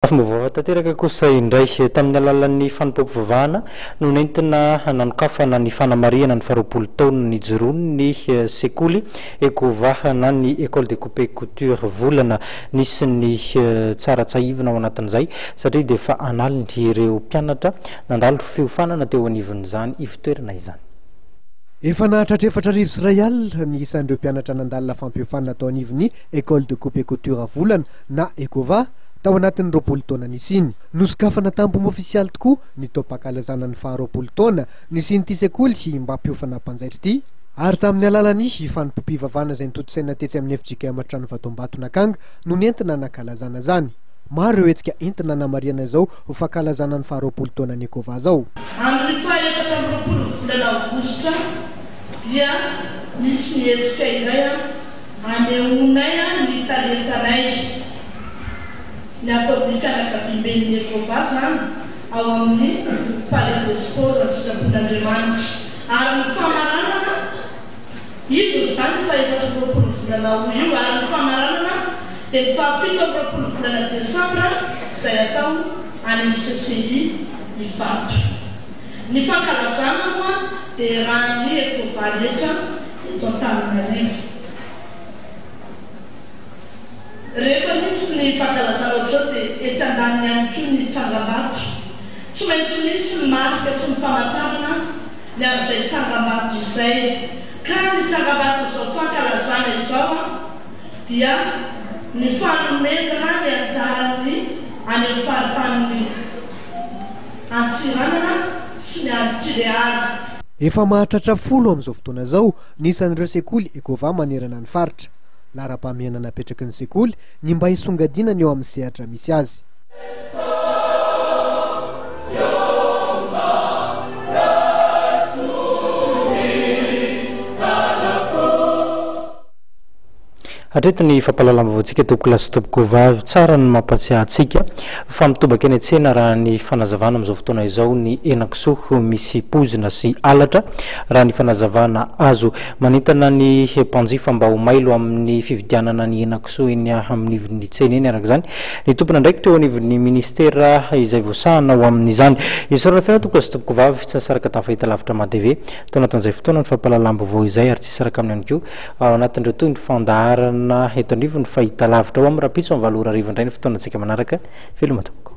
Fomba tanteraka kosa indray tamin'ny alalan'ny fanompoam-pivavahana no nentina nanokafana ny fanamariana ny faharoapolo taona ny joroany ny sekoly Ekova na ny école de coupe couture volana nisy ny tsara tsaivina ao anatin'izay satria dia efa analiny ireo mpianatra nandalo fiofanana teo anivon'izany ivitoerana izany. Efa nahatratrefatra arivo sy iray alina ny isan'ireo mpianatra nandalina fampiofanana tao anivon'ny école de coupe couture volana na Ekova tao anatin'ny roapolo taona nisiny. Nosokafana tampony ofisialy tokoa ny taom-pahakalazana ny faharoapolo taona nisiny sekoly mba hampiofana mpanjaitra ity. Ary tamin'ny alalany fanompoam-pivavahana izay nitotosaina tetsy amin'ny FJK Mahatrano Vatombatona Akanga no nentina nakalazana zany. Maro ireo hetsika entina namariana izao ho fahakalazana ny faharoapolo taona ny Ekova zao. Amin'ny fahaefatra amby roapolo volana Aogositra dia nisy ny hetsika iray anehoanay ny talentanay ny ataon'ny fianakavian'ny Ekova zany ao amin'ny palais de sport sitrapon'Andriamanitra. Ary ny famaranana ivony zany fahaefatra amby roapolo volana io ary ny famaranana dia ny fahafito amby roapolo volana Desambra izay atao any amin'ny CCI Ivato. Ny fankalazana moa dia raha ny Ekova rehetra eto Antananarivo. Rehefa misy ny fankalazana ohatr'izao dia etsy andaniny ihany koa ny tsangambato. Tsy maintsy misy ny marika sy ny famantarana ny amin'izay tsangambato izay. Ka ny tsangambato izao fankalazana izao dia ny fanomezana ny anjarany any amin'ny faripanin'ny Antsiranana sy ny Antsireary. Efa mahatratra 10 amin'izao fotoana izao nisan'ireo sekoly Ekova manerana ny faritra. Lara-pahamehana napetraky ny sekoly ny mba hisongadina ny eo amin'ny sehatra misy azy. Hatreto ny fampahalalam-bavantsika toko lasy topoko vavy tsara ny mampatsiahy antsika fa mitobaka eny an-tsena raha ny fanazavana amin'izao fotoana izao ny henan-kisoa misy pozina sy alatra raha ny fanazavana azo manentana ny mpanjifa mba ho mailo amin'ny fividianana ny henan-kisoa eny amin'ny ivon'ny tsena eny araka izany ny tompona ndraiky teo anivon'ny ministera izay voasahana ao amin'izany isorana fiaina toko lasy topoko vavy tsy nasaraka tamin'ny fahitalavitra ma-TV tao anatin'izay fotoana ny fampahalalam-bavao izay ary tsy saraka aminy ihany koa ao anatin'ireo toy ny fandaharana eto anivony fahitalavitra ao amin'ny rapitso amin'ny valora arivo indray ny fotoana antsika manaraka veloma tompoko.